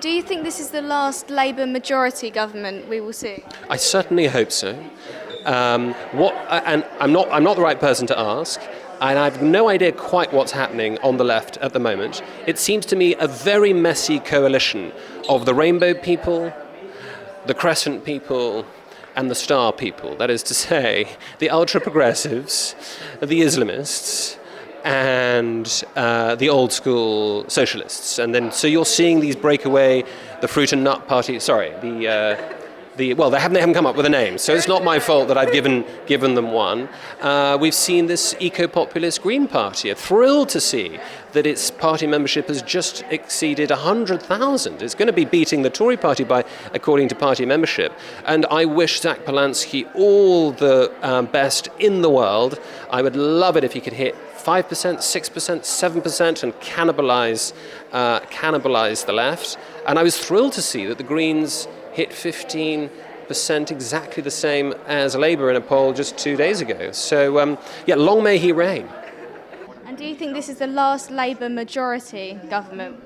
Do you think this is the last Labour majority government we will see? I certainly hope so. And I'm not the right person to ask, and I have no idea quite what's happening on the left at the moment. It seems to me a very messy coalition of the rainbow people, the crescent people, and the star people. That is to say, the ultra-progressives, the Islamists, and the old school socialists. And then, so you're seeing these breakaway, the fruit and nut party, well, they haven't come up with a name, so it's not my fault that I've given them one. We've seen this eco-populist Green Party. Thrilled to see that its party membership has just exceeded 100,000. It's going to be beating the Tory party according to party membership. And I wish Zach Polanski all the best in the world. I would love it if he could hit 5%, 6%, 7% and cannibalize the left. And I was thrilled to see that the Greens hit 15%, exactly the same as Labour in a poll just 2 days ago. So, long may he reign. And do you think this is the last Labour majority government?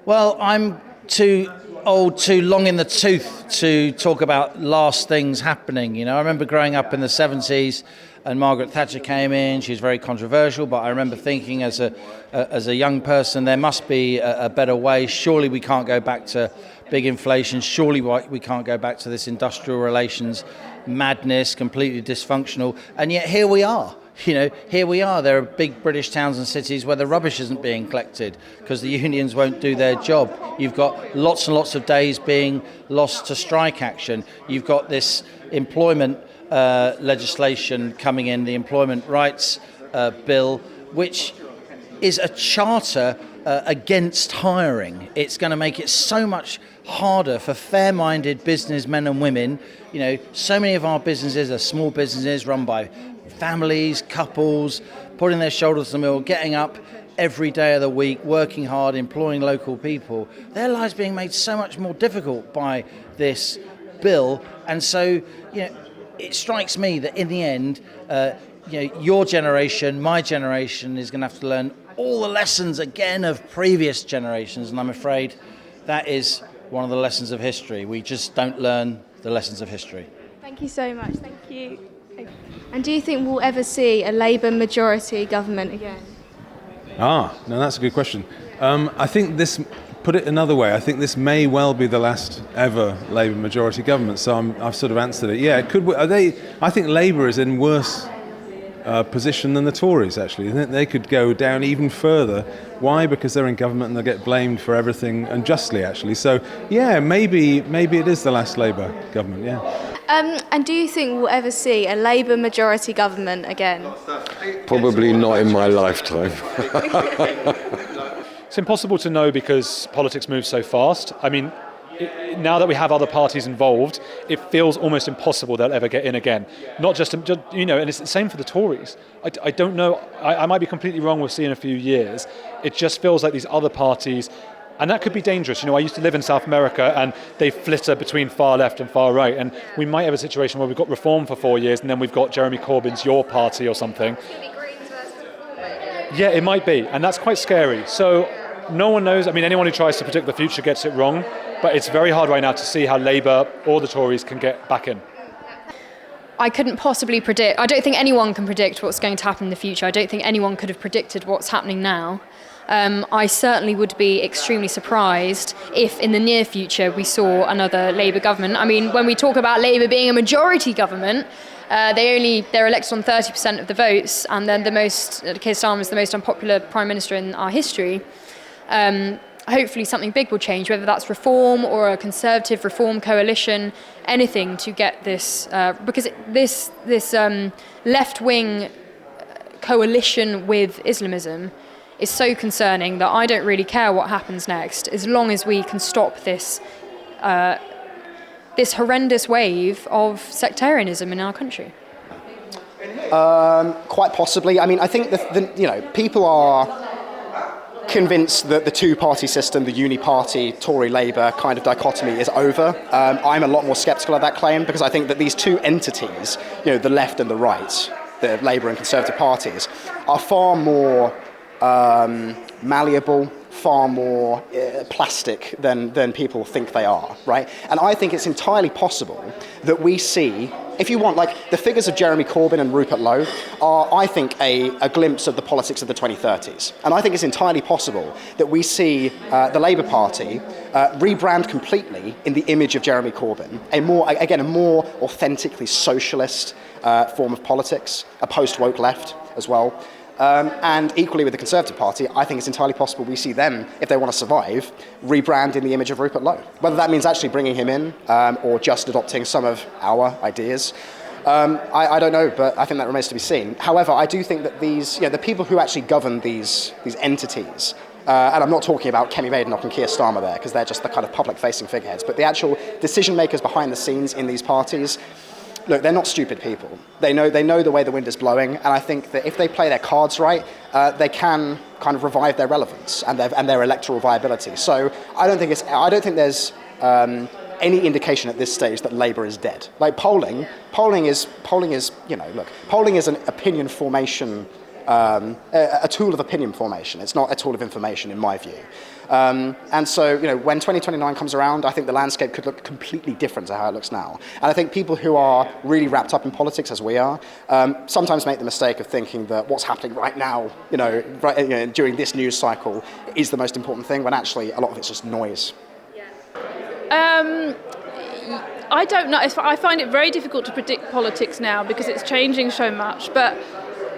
Well, I'm too old, too long in the tooth to talk about last things happening. You know, I remember growing up in the 70s and Margaret Thatcher came in. She was very controversial, but I remember thinking as a young person, there must be a better way. Surely we can't go back to big inflation. Surely we can't go back to this industrial relations madness, completely dysfunctional. And yet here we are. You know, here we are. There are big British towns and cities where the rubbish isn't being collected because the unions won't do their job. You've got lots and lots of days being lost to strike action. You've got this employment legislation coming in, the Employment Rights Bill, which is a charter against hiring. It's going to make it so much harder for fair-minded businessmen and women. You know, so many of our businesses are small businesses run by families, couples, putting their shoulders to the mill, getting up every day of the week, working hard, employing local people. Their lives being made so much more difficult by this bill. And so, you know, it strikes me that in the end, your generation, my generation, is going to have to learn all the lessons again of previous generations. And I'm afraid that is one of the lessons of history. We just don't learn the lessons of history. Thank you so much. Thank you. And do you think we'll ever see a Labour majority government again? No, that's a good question. I think this, put it another way, I think this may well be the last ever Labour majority government. So I've sort of answered it. Yeah, it could. I think Labour is in worse position than the Tories, actually. I think they could go down even further. Why? Because they're in government and they'll get blamed for everything, and justly, actually. So, yeah, maybe it is the last Labour government, yeah. And do you think we'll ever see a Labour majority government again? Probably not in my lifetime. It's impossible to know because politics moves so fast. I mean, now that we have other parties involved, it feels almost impossible they'll ever get in again. Not just and it's the same for the Tories. I don't know, I might be completely wrong, we'll see in a few years. It just feels like these other parties, and that could be dangerous. You know, I used to live in South America and they flitter between far left and far right, and we might have a situation where we've got Reform for 4 years and then we've got Jeremy Corbyn's Your Party or something. Yeah, it might be, and that's quite scary. So no one knows. I mean, anyone who tries to predict the future gets it wrong, but it's very hard right now to see how Labour or the Tories can get back in. I couldn't possibly predict. I don't think anyone can predict what's going to happen in the future. I don't think anyone could have predicted what's happening now. I certainly would be extremely surprised if in the near future we saw another Labour government. I mean, when we talk about Labour being a majority government, they're elected on 30% of the votes, and then Keir Starmer is the most unpopular Prime Minister in our history. Hopefully something big will change, whether that's reform or a Conservative reform coalition, anything to get this, because this left-wing coalition with Islamism is so concerning that I don't really care what happens next, as long as we can stop this this horrendous wave of sectarianism in our country. Quite possibly. I mean, I think people are convinced that the two-party system, the uni-party, Tory-Labour kind of dichotomy is over. I'm a lot more sceptical of that claim because I think that these two entities, the left and the right, the Labour and Conservative parties, are far more malleable, far more plastic than people think they are, right? And I think it's entirely possible that we see, if you want, like the figures of Jeremy Corbyn and Rupert Lowe are, I think, a glimpse of the politics of the 2030s. And I think it's entirely possible that we see the Labour Party rebrand completely in the image of Jeremy Corbyn, a more authentically socialist form of politics, a post-woke left as well. And equally with the Conservative Party, I think it's entirely possible we see them, if they want to survive, rebrand in the image of Rupert Lowe. Whether that means actually bringing him in or just adopting some of our ideas, I don't know, but I think that remains to be seen. However, I do think that the people who actually govern these entities, and I'm not talking about Kemi Badenoch and Keir Starmer there, because they're just the kind of public-facing figureheads, but the actual decision makers behind the scenes in these parties, look, they're not stupid people. They know the way the wind is blowing, and I think that if they play their cards right, they can kind of revive their relevance and their electoral viability. So I don't think there's any indication at this stage that Labour is dead. Like polling is an opinion formation, a tool of opinion formation. It's not a tool of information, in my view. And so, when 2029 comes around, I think the landscape could look completely different to how it looks now. And I think people who are really wrapped up in politics, as we are, sometimes make the mistake of thinking that what's happening right now, during this news cycle, is the most important thing, when actually a lot of it's just noise. I don't know. I find it very difficult to predict politics now because it's changing so much. But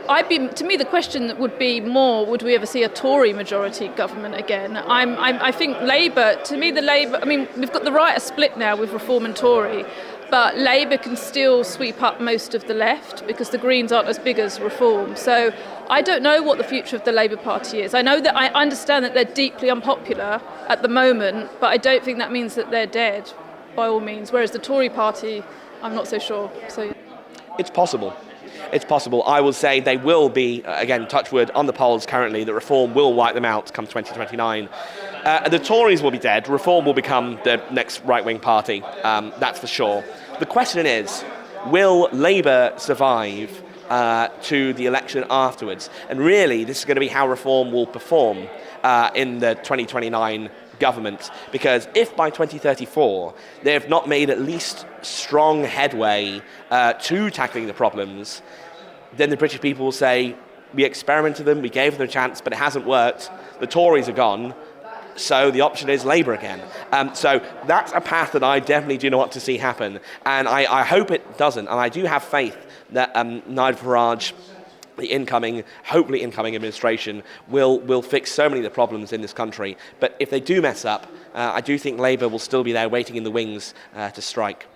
to me, the question would be more: would we ever see a Tory majority government again? I think Labour. To me, we've got the right split now with Reform and Tory, but Labour can still sweep up most of the left because the Greens aren't as big as Reform. So I don't know what the future of the Labour Party is. I understand that they're deeply unpopular at the moment, but I don't think that means that they're dead, by all means. Whereas the Tory Party, I'm not so sure. So it's possible. It's possible. I will say they will be, again, touch wood, on the polls currently, that Reform will wipe them out come 2029. The Tories will be dead. Reform will become the next right-wing party. That's for sure. The question is, will Labour survive to the election afterwards? And really, this is going to be how Reform will perform in the 2029 government, because if by 2034 they have not made at least strong headway to tackling the problems, then the British people will say, we experimented them, we gave them a chance, but it hasn't worked, the Tories are gone, so the option is Labour again. So that's a path that I definitely do not want to see happen, and I hope it doesn't, and I do have faith that Nigel Farage, the hopefully incoming administration will fix so many of the problems in this country. But if they do mess up, I do think Labour will still be there waiting in the wings to strike.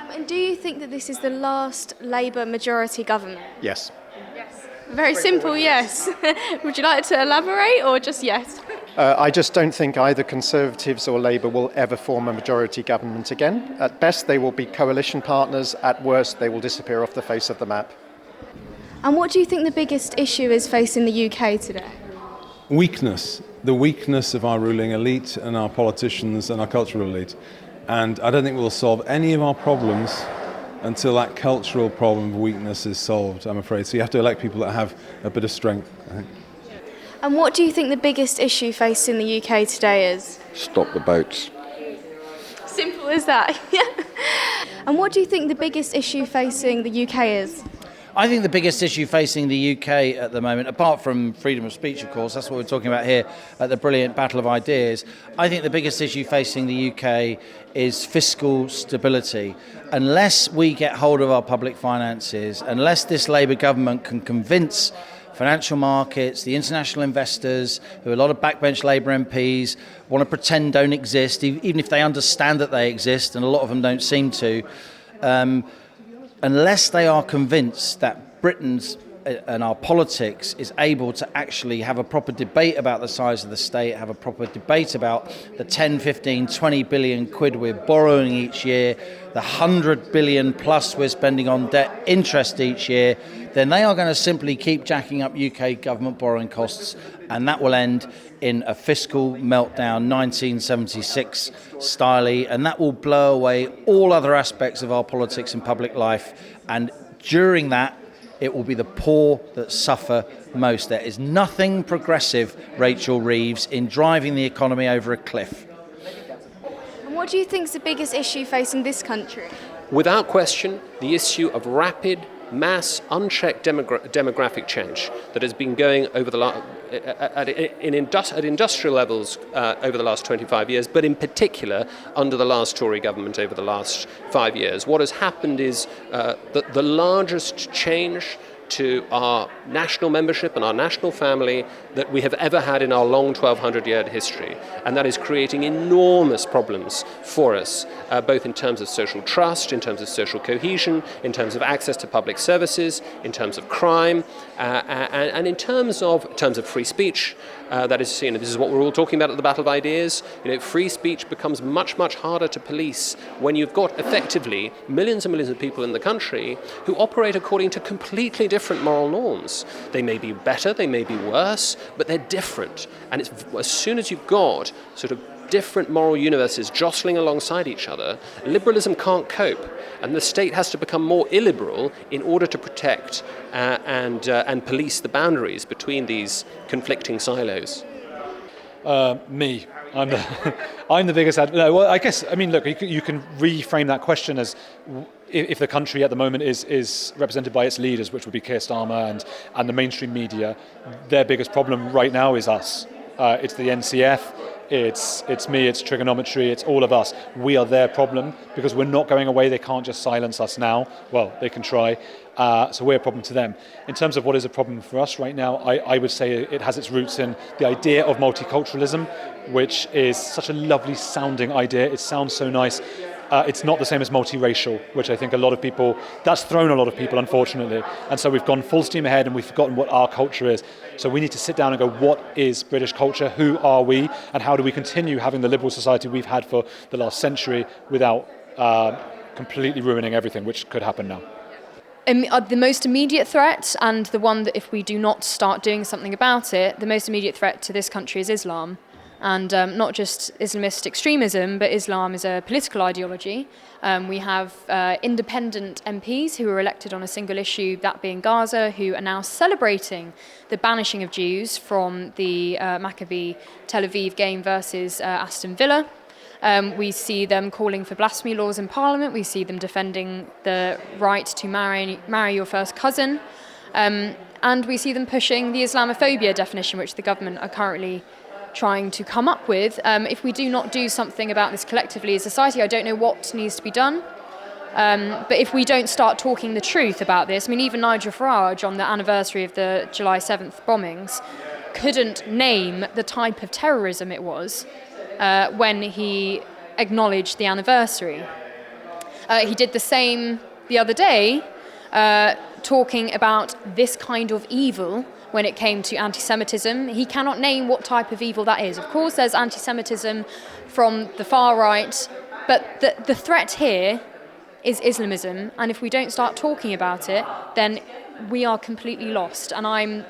And do you think that this is the last Labour majority government? Yes. Yes. Very simple, yes. Would you like to elaborate or just yes? I just don't think either Conservatives or Labour will ever form a majority government again. At best, they will be coalition partners. At worst, they will disappear off the face of the map. And what do you think the biggest issue is facing the UK today? Weakness. The weakness of our ruling elite and our politicians and our cultural elite. And I don't think we'll solve any of our problems until that cultural problem of weakness is solved, I'm afraid. So you have to elect people that have a bit of strength, I think. And what do you think the biggest issue facing the UK today is? Stop the boats. Simple as that. And what do you think the biggest issue facing the UK is? I think the biggest issue facing the UK at the moment, apart from freedom of speech, of course, that's what we're talking about here at the brilliant Battle of Ideas, I think the biggest issue facing the UK is fiscal stability. Unless we get hold of our public finances, unless this Labour government can convince financial markets, the international investors, who a lot of backbench Labour MPs want to pretend don't exist, even if they understand that they exist, and a lot of them don't seem to, unless they are convinced that Britain's and our politics is able to actually have a proper debate about the size of the state, have a proper debate about the 10, 15, 20 billion quid we're borrowing each year, the 100 billion plus we're spending on debt interest each year, then they are going to simply keep jacking up UK government borrowing costs, and that will end in a fiscal meltdown, 1976 style, and that will blow away all other aspects of our politics and public life. And during that, it will be the poor that suffer most. There is nothing progressive, Rachel Reeves, in driving the economy over a cliff. And what do you think is the biggest issue facing this country? Without question, the issue of rapid, mass, unchecked demographic change that has been going over the at industrial levels over the last 25 years, but in particular under the last Tory government over the last 5 years. What has happened is that the largest change to our national membership and our national family that we have ever had in our long 1,200-year history. And that is creating enormous problems for us, both in terms of social trust, in terms of social cohesion, in terms of access to public services, in terms of crime, and in terms of free speech. That is, this is what we're all talking about at the Battle of Ideas. Free speech becomes much, much harder to police when you've got effectively millions and millions of people in the country who operate according to completely different moral norms. They may be better, they may be worse, but they're different. And it's as soon as you've got sort of different moral universes jostling alongside each other, liberalism can't cope. And the state has to become more illiberal in order to protect and police the boundaries between these conflicting silos. Me. I'm the biggest no, well, I guess, look, you can reframe that question as if the country at the moment is represented by its leaders, which would be Keir Starmer and the mainstream media. Their biggest problem right now is us. It's the NCF, it's me, it's trigonometry, it's all of us. We are their problem because we're not going away. They can't just silence us now. Well, they can try. So we're a problem to them. In terms of what is a problem for us right now, I would say it has its roots in the idea of multiculturalism, which is such a lovely sounding idea. It sounds so nice. It's not the same as multiracial, which I think that's thrown a lot of people, unfortunately. And so we've gone full steam ahead and we've forgotten what our culture is. So we need to sit down and go, what is British culture? Who are we? And how do we continue having the liberal society we've had for the last century without completely ruining everything, which could happen now? The most immediate threat, and the one that if we do not start doing something about it, the most immediate threat to this country is Islam. And not just Islamist extremism, but Islam is a political ideology. We have independent MPs who were elected on a single issue, that being Gaza, who are now celebrating the banishing of Jews from the Maccabi Tel Aviv game versus Aston Villa. We see them calling for blasphemy laws in Parliament. We see them defending the right to marry your first cousin. And we see them pushing the Islamophobia definition, which the government are currently trying to come up with. If we do not do something about this collectively as a society, I don't know what needs to be done. But if we don't start talking the truth about this, even Nigel Farage on the anniversary of the July 7th bombings couldn't name the type of terrorism it was when he acknowledged the anniversary. He did the same the other day, talking about this kind of evil when it came to anti-Semitism. He cannot name what type of evil that is. Of course, there's anti-Semitism from the far right, but the threat here is Islamism, and if we don't start talking about it, then we are completely lost. And I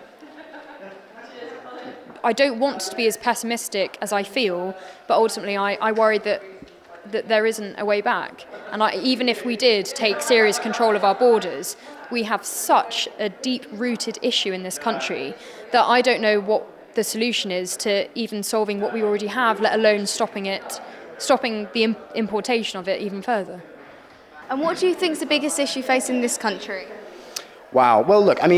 don't want to be as pessimistic as I feel, but ultimately I worry that there isn't a way back. And even if we did take serious control of our borders, we have such a deep-rooted issue in this country that I don't know what the solution is to even solving what we already have, let alone stopping the importation of it even further. And what do you think is the biggest issue facing this country? Wow. Well, look, I've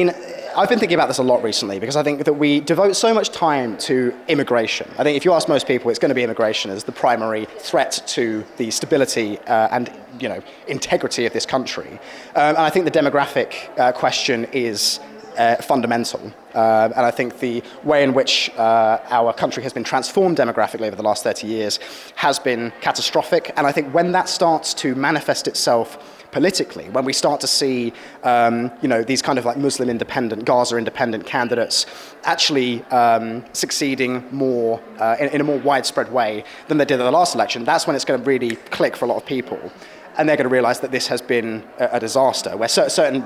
been thinking about this a lot recently because I think that we devote so much time to immigration. I think if you ask most people, it's going to be immigration as the primary threat to the stability and integrity of this country. And I think the demographic question is fundamental. And I think the way in which our country has been transformed demographically over the last 30 years has been catastrophic. And I think when that starts to manifest itself politically, when we start to see, these kind of like Muslim independent, Gaza independent candidates actually succeeding more in a more widespread way than they did in the last election, that's when it's going to really click for a lot of people. And they're going to realise that this has been a disaster, where certain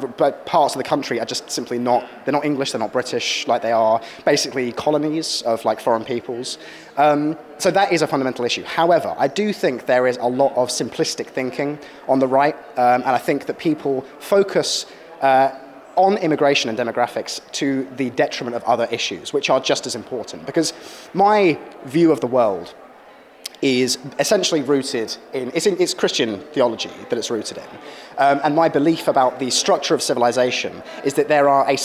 parts of the country are just simply they're not English, they're not British, like they are basically colonies of like foreign peoples. So that is a fundamental issue. However, I do think there is a lot of simplistic thinking on the right, and I think that people focus on immigration and demographics to the detriment of other issues, which are just as important. Because my view of the world is essentially rooted in it's Christian theology that it's rooted in. And my belief about the structure of civilization is that there are a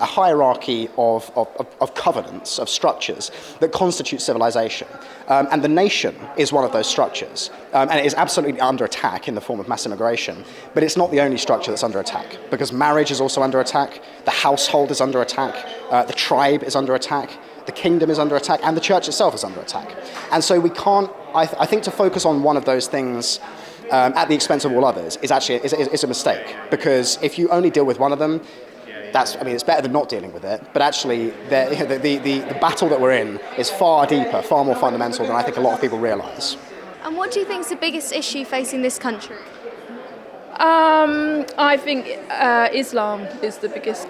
hierarchy of covenants, of structures that constitute civilization. And the nation is one of those structures. And it is absolutely under attack in the form of mass immigration. But it's not the only structure that's under attack, because marriage is also under attack, the household is under attack, the tribe is under attack, the kingdom is under attack, and the church itself is under attack. And so we can't, I think to focus on one of those things at the expense of all others is actually is a mistake, because if you only deal with one of them, it's better than not dealing with it, but actually the battle that we're in is far deeper, far more fundamental than I think a lot of people realise. And what do you think is the biggest issue facing this country? I think Islam is the biggest,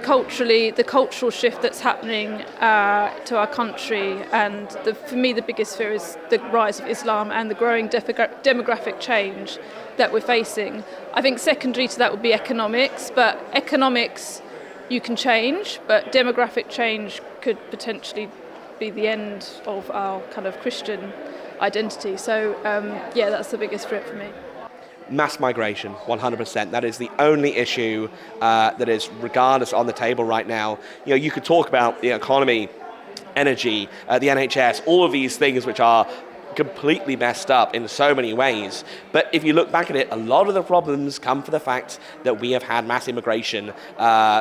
culturally, the cultural shift that's happening to our country, and for me the biggest fear is the rise of Islam and the growing demographic change that we're facing. I think secondary to that would be economics, but economics you can change, but demographic change could potentially be the end of our kind of Christian identity. So that's the biggest threat for me. Mass migration, 100%. That is the only issue that is, regardless, on the table right now. You could talk about the economy, energy, the NHS, all of these things which are completely messed up in so many ways. But if you look back at it, a lot of the problems come from the fact that we have had mass immigration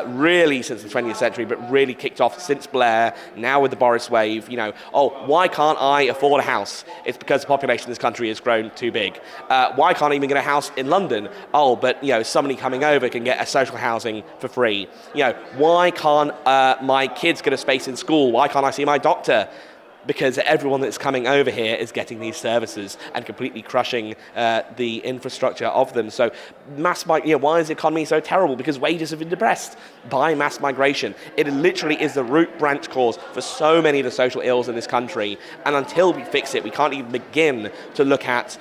really since the 20th century, but really kicked off since Blair, now with the Boris wave. Why can't I afford a house? It's because the population of this country has grown too big. Why can't I even get a house in London? But somebody coming over can get a social housing for free. Why can't my kids get a space in school? Why can't I see my doctor? Because everyone that's coming over here is getting these services and completely crushing the infrastructure of them. So why is the economy so terrible? Because wages have been depressed by mass migration. It literally is the root branch cause for so many of the social ills in this country. And until we fix it, we can't even begin to look at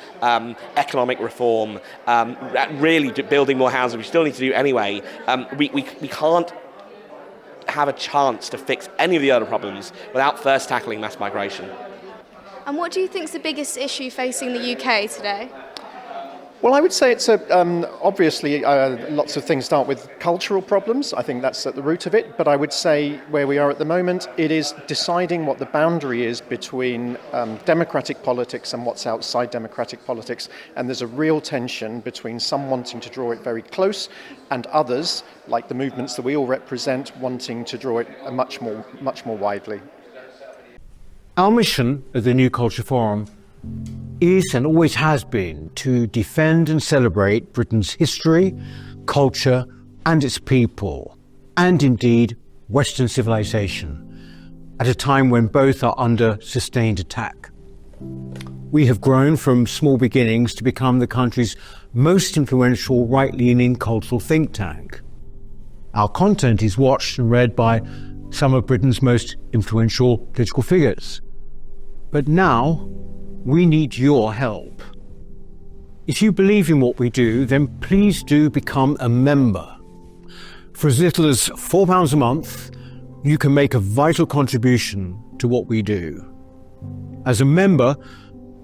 economic reform, really building more houses. We still need to do anyway. We can't have a chance to fix any of the other problems without first tackling mass migration. And what do you think is the biggest issue facing the UK today? Well, I would say it's obviously lots of things start with cultural problems. I think that's at the root of it. But I would say where we are at the moment, it is deciding what the boundary is between democratic politics and what's outside democratic politics. And there's a real tension between some wanting to draw it very close and others, like the movements that we all represent, wanting to draw it much more widely. Our mission at the New Culture Forum is and always has been to defend and celebrate Britain's history, culture and its people, and indeed Western civilization, at a time when both are under sustained attack. We have grown from small beginnings to become the country's most influential right-leaning cultural think tank. Our content is watched and read by some of Britain's most influential political figures. But now, we need your help. If you believe in what we do, then please do become a member. For as little as £4 a month, you can make a vital contribution to what we do. As a member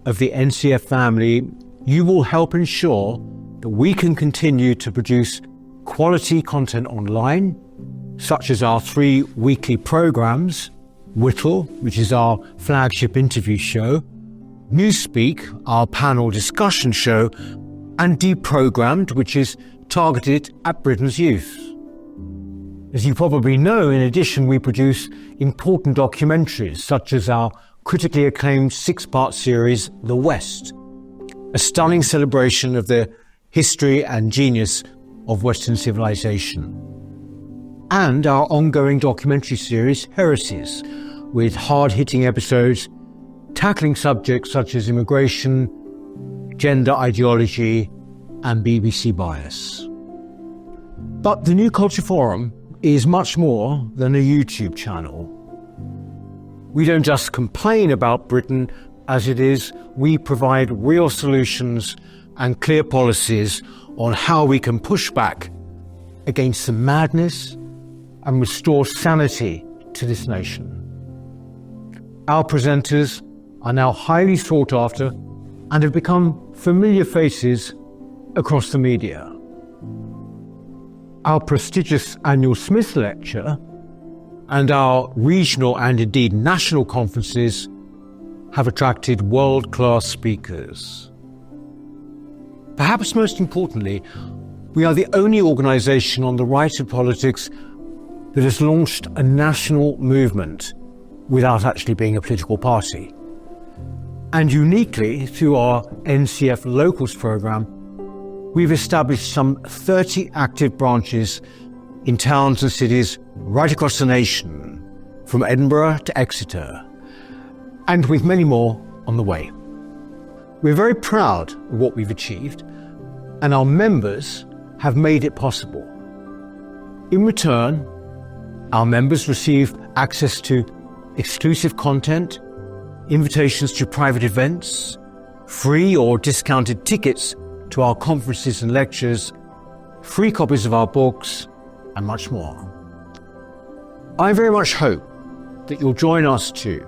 of the NCF family, you will help ensure that we can continue to produce quality content online, such as our 3 weekly programs, Whittle, which is our flagship interview show, Newspeak, our panel discussion show, and Deprogrammed, which is targeted at Britain's youth. As you probably know, in addition, we produce important documentaries, such as our critically acclaimed 6-part series, The West, a stunning celebration of the history and genius of Western civilization, and our ongoing documentary series, Heresies, with hard-hitting episodes tackling subjects such as immigration, gender ideology, and BBC bias. But the New Culture Forum is much more than a YouTube channel. We don't just complain about Britain as it is, we provide real solutions and clear policies on how we can push back against the madness and restore sanity to this nation. Our presenters are now highly sought after and have become familiar faces across the media. Our prestigious annual Smith Lecture and our regional and indeed national conferences have attracted world-class speakers. Perhaps most importantly, we are the only organisation on the right of politics that has launched a national movement without actually being a political party. And uniquely, through our NCF Locals programme, we've established some 30 active branches in towns and cities right across the nation, from Edinburgh to Exeter, and with many more on the way. We're very proud of what we've achieved, and our members have made it possible. In return, our members receive access to exclusive content, invitations to private events, free or discounted tickets to our conferences and lectures, free copies of our books, and much more. I very much hope that you'll join us too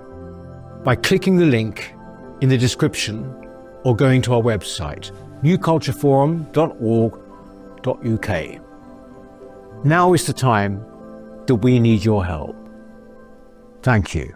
by clicking the link in the description or going to our website, newcultureforum.org.uk. Now is the time that we need your help. Thank you.